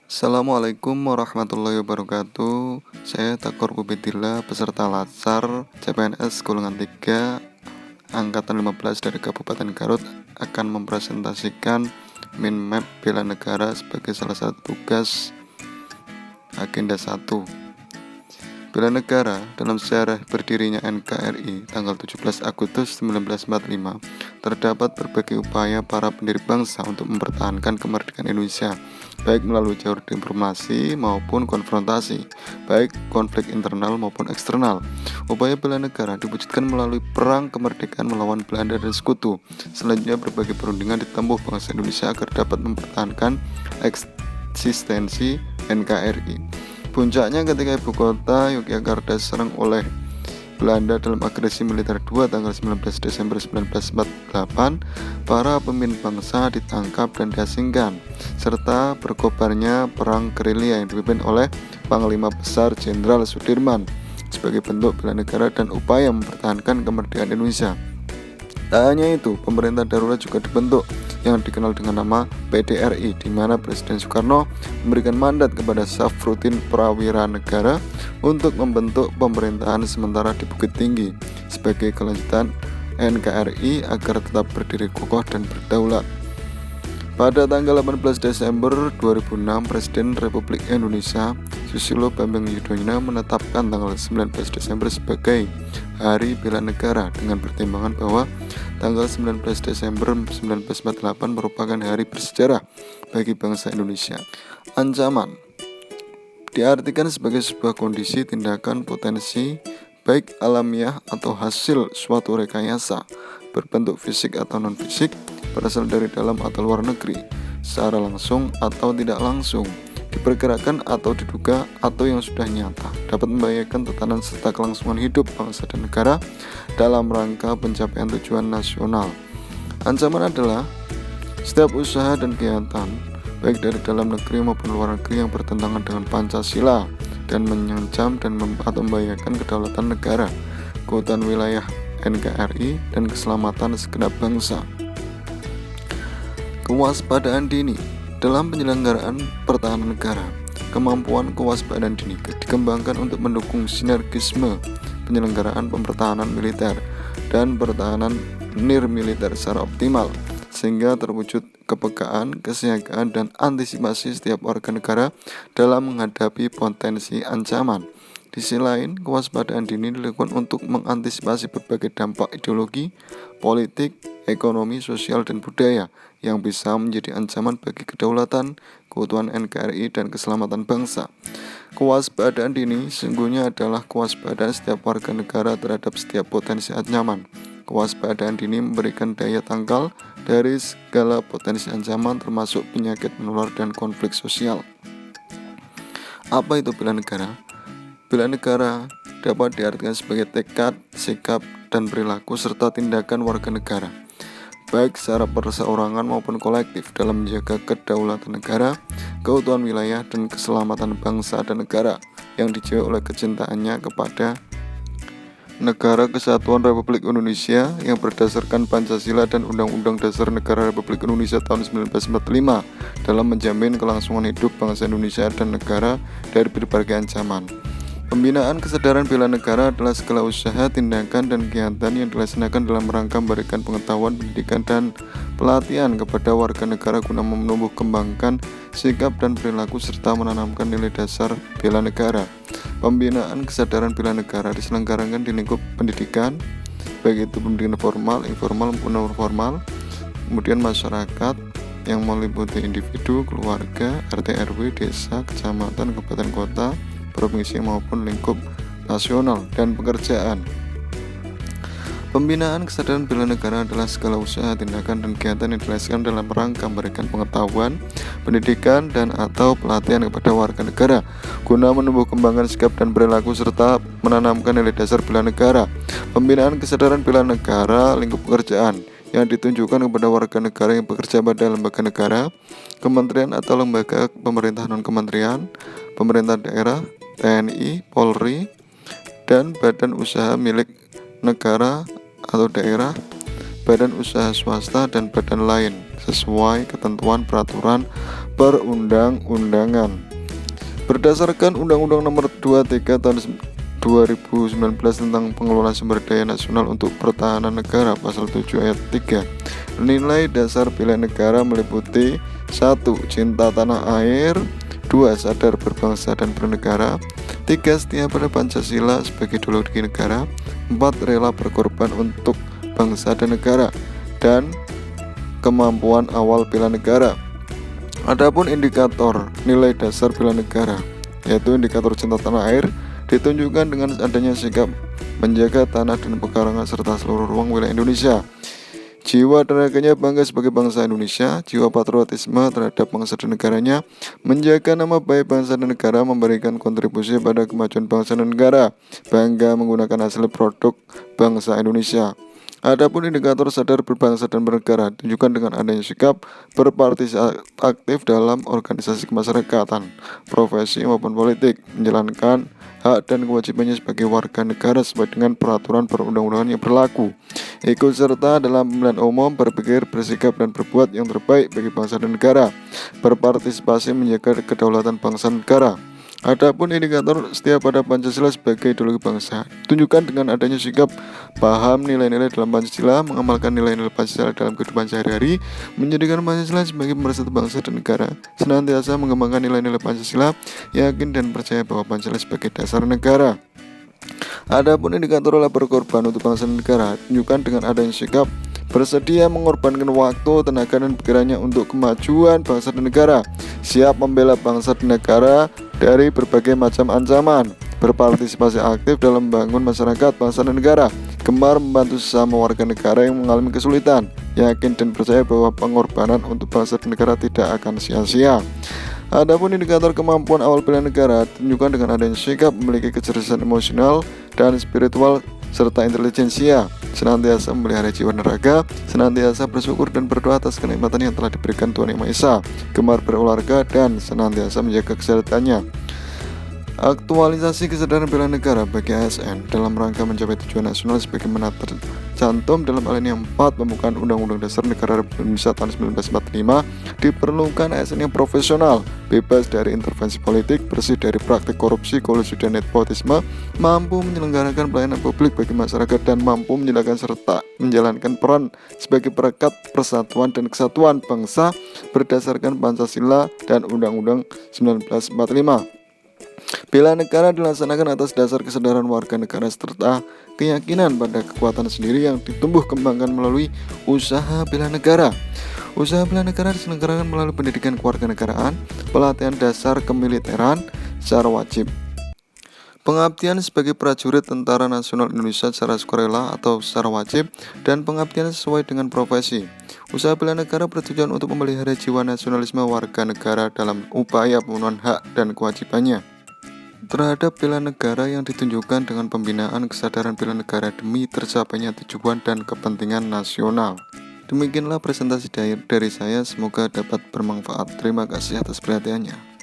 Assalamualaikum warahmatullahi wabarakatuh. Saya Takor Bubedillah, peserta Latsar CPNS golongan 3 angkatan 15 dari Kabupaten Garut, akan mempresentasikan min map bela negara sebagai salah satu tugas agenda 1. Bela negara dalam sejarah berdirinya NKRI tanggal 17 Agustus 1945 terdapat berbagai upaya para pendiri bangsa untuk mempertahankan kemerdekaan Indonesia, baik melalui jalur diplomasi maupun konfrontasi, baik konflik internal maupun eksternal. Upaya bela negara diwujudkan melalui perang kemerdekaan melawan Belanda dan Sekutu. Selanjutnya berbagai perundingan ditempuh bangsa Indonesia agar dapat mempertahankan eksistensi NKRI. Puncaknya ketika ibu kota Yogyakarta diserang oleh Belanda dalam agresi militer 2 tanggal 19 Desember 1948, para pemimpin bangsa ditangkap dan diasingkan, serta berkobarnya perang gerilya yang dipimpin oleh Panglima Besar Jenderal Sudirman sebagai bentuk bela negara dan upaya mempertahankan kemerdekaan Indonesia. Tak hanya itu, pemerintah darurat juga dibentuk yang dikenal dengan nama PDRI, di mana Presiden Soekarno memberikan mandat kepada Safruddin Prawira Negara untuk membentuk pemerintahan sementara di Bukit Tinggi sebagai kelanjutan NKRI agar tetap berdiri kokoh dan berdaulat. Pada tanggal 18 Desember 2006, Presiden Republik Indonesia Susilo Bambang Yudhoyono menetapkan tanggal 19 Desember sebagai Hari Bela Negara dengan pertimbangan bahwa tanggal 19 Desember 1948 merupakan hari bersejarah bagi bangsa Indonesia. Ancaman diartikan sebagai sebuah kondisi tindakan potensi baik alamiah atau hasil suatu rekayasa berbentuk fisik atau non-fisik, berasal dari dalam atau luar negeri, secara langsung atau tidak langsung, diperkirakan atau diduga atau yang sudah nyata, dapat membahayakan tatanan serta kelangsungan hidup bangsa dan negara dalam rangka pencapaian tujuan nasional. Ancaman adalah setiap usaha dan kegiatan baik dari dalam negeri maupun luar negeri yang bertentangan dengan Pancasila dan mengancam dan atau membahayakan kedaulatan negara, keutuhan wilayah NKRI, dan keselamatan segenap bangsa. Kewaspadaan dini dalam penyelenggaraan pertahanan negara. Kemampuan kewaspadaan dini dikembangkan untuk mendukung sinergisme penyelenggaraan pempertahanan militer dan pertahanan nirmiliter secara optimal, sehingga terwujud kepekaan, kesiagaan, dan antisipasi setiap warga negara dalam menghadapi potensi ancaman. Di sisi lain, kewaspadaan dini dilakukan untuk mengantisipasi berbagai dampak ideologi, politik, ekonomi, sosial, dan budaya yang bisa menjadi ancaman bagi kedaulatan, keutuhan NKRI, dan keselamatan bangsa. Kewaspadaan dini sesungguhnya adalah kewaspadaan setiap warga negara terhadap setiap potensi ancaman. Kewaspadaan dini memberikan daya tangkal dari segala potensi ancaman termasuk penyakit menular dan konflik sosial. Apa itu bela negara? Bela negara dapat diartikan sebagai tekad, sikap, dan perilaku serta tindakan warga negara, baik secara perseorangan maupun kolektif, dalam menjaga kedaulatan negara, keutuhan wilayah, dan keselamatan bangsa dan negara yang dijaga oleh kecintaannya kepada Negara Kesatuan Republik Indonesia yang berdasarkan Pancasila dan Undang-Undang Dasar Negara Republik Indonesia tahun 1945 dalam menjamin kelangsungan hidup bangsa Indonesia dan negara dari berbagai ancaman. Pembinaan kesadaran bela negara adalah segala usaha, tindakan, dan kegiatan yang dilaksanakan dalam rangka memberikan pengetahuan, pendidikan, dan pelatihan kepada warga negara guna menumbuh kembangkan sikap dan perilaku serta menanamkan nilai dasar bela negara. Pembinaan kesadaran bela negara diselenggarakan di lingkup pendidikan, baik itu pendidikan formal, informal, maupun non formal, kemudian masyarakat yang meliputi individu, keluarga, RT RW, desa, kecamatan, kabupaten kota, provinsi maupun lingkup nasional, dan pekerjaan. Pembinaan kesadaran bela negara adalah segala usaha, tindakan, dan kegiatan yang dilaksanakan dalam rangka memberikan pengetahuan, pendidikan, dan atau pelatihan kepada warga negara guna menumbuh kembangkan sikap dan perilaku serta menanamkan nilai dasar bela negara. Pembinaan kesadaran bela negara lingkup pekerjaan yang ditunjukkan kepada warga negara yang bekerja pada lembaga negara, kementerian atau lembaga pemerintah non-kementerian, pemerintah daerah, TNI, Polri, dan badan usaha milik negara atau daerah, badan usaha swasta, dan badan lain sesuai ketentuan peraturan perundang-undangan. Berdasarkan Undang-Undang Nomor 23 Tahun 2019 tentang Pengelolaan Sumber Daya Nasional untuk Pertahanan Negara Pasal 7 Ayat 3, nilai dasar bela negara meliputi 1. Cinta tanah air, 2. Sadar berbangsa dan bernegara, 3. Setia pada Pancasila sebagai ideologi negara, 4. Rela berkorban untuk bangsa dan negara, dan kemampuan awal bela negara. Adapun indikator nilai dasar bela negara, yaitu indikator cinta tanah air, ditunjukkan dengan adanya sikap menjaga tanah dan pekarangan serta seluruh ruang wilayah Indonesia. Jiwa dan raganya bangga sebagai bangsa Indonesia, jiwa patriotisme terhadap bangsa dan negaranya, menjaga nama baik bangsa dan negara, memberikan kontribusi pada kemajuan bangsa dan negara, bangga menggunakan hasil produk bangsa Indonesia. Adapun indikator sadar berbangsa dan bernegara tunjukkan dengan adanya sikap berpartisipasi aktif dalam organisasi kemasyarakatan, profesi maupun politik, menjalankan hak dan kewajibannya sebagai warga negara sesuai dengan peraturan perundang-undangan yang berlaku, ikut serta dalam pemilihan umum, berpikir, bersikap, dan berbuat yang terbaik bagi bangsa dan negara, berpartisipasi menjaga kedaulatan bangsa dan negara. Adapun indikator setia pada Pancasila sebagai ideologi bangsa tunjukkan dengan adanya sikap paham nilai-nilai dalam Pancasila, mengamalkan nilai-nilai Pancasila dalam kehidupan sehari-hari, menjadikan Pancasila sebagai pemersatu bangsa dan negara, senantiasa mengembangkan nilai-nilai Pancasila, yakin dan percaya bahwa Pancasila sebagai dasar negara. Adapun indikator rela berkorban untuk bangsa dan negara tunjukkan dengan adanya sikap bersedia mengorbankan waktu, tenaga, dan pikirannya untuk kemajuan bangsa dan negara, siap membela bangsa dan negara dari berbagai macam ancaman, berpartisipasi aktif dalam membangun masyarakat, bangsa, dan negara, gemar membantu sesama warga negara yang mengalami kesulitan, yakin dan percaya bahwa pengorbanan untuk bangsa dan negara tidak akan sia-sia. Adapun indikator kemampuan awal bela negara tunjukkan dengan adanya sikap memiliki kecerdasan emosional dan spiritual serta intelijensia, senantiasa memelihara jiwa dan raga, senantiasa bersyukur dan berdoa atas kenikmatan yang telah diberikan Tuhan Yang Maha Esa, gemar berolahraga dan senantiasa menjaga kesehatannya. Aktualisasi kesadaran bela negara bagi ASN dalam rangka mencapai tujuan nasional sebagaimana tercantum dalam alinea 4 pembukaan Undang-Undang Dasar Negara Republik Indonesia tahun 1945, diperlukan ASN yang profesional, bebas dari intervensi politik, bersih dari praktik korupsi, kolusi, dan nepotisme, mampu menyelenggarakan pelayanan publik bagi masyarakat, dan mampu menjalankan serta menjalankan peran sebagai perekat persatuan dan kesatuan bangsa berdasarkan Pancasila dan Undang-Undang 1945. Bela negara dilaksanakan atas dasar kesadaran warga negara serta keyakinan pada kekuatan sendiri yang ditumbuh kembangkan melalui usaha bela negara. Usaha bela negara diselenggarakan melalui pendidikan kewarganegaraan, pelatihan dasar kemiliteran secara wajib, pengabdian sebagai prajurit Tentara Nasional Indonesia secara sukarela atau secara wajib, dan pengabdian sesuai dengan profesi. Usaha bela negara bertujuan untuk memelihara jiwa nasionalisme warga negara dalam upaya pemenuhan hak dan kewajibannya terhadap bela negara yang ditunjukkan dengan pembinaan kesadaran bela negara demi tercapainya tujuan dan kepentingan nasional. Demikianlah presentasi dari saya, semoga dapat bermanfaat. Terima kasih atas perhatiannya.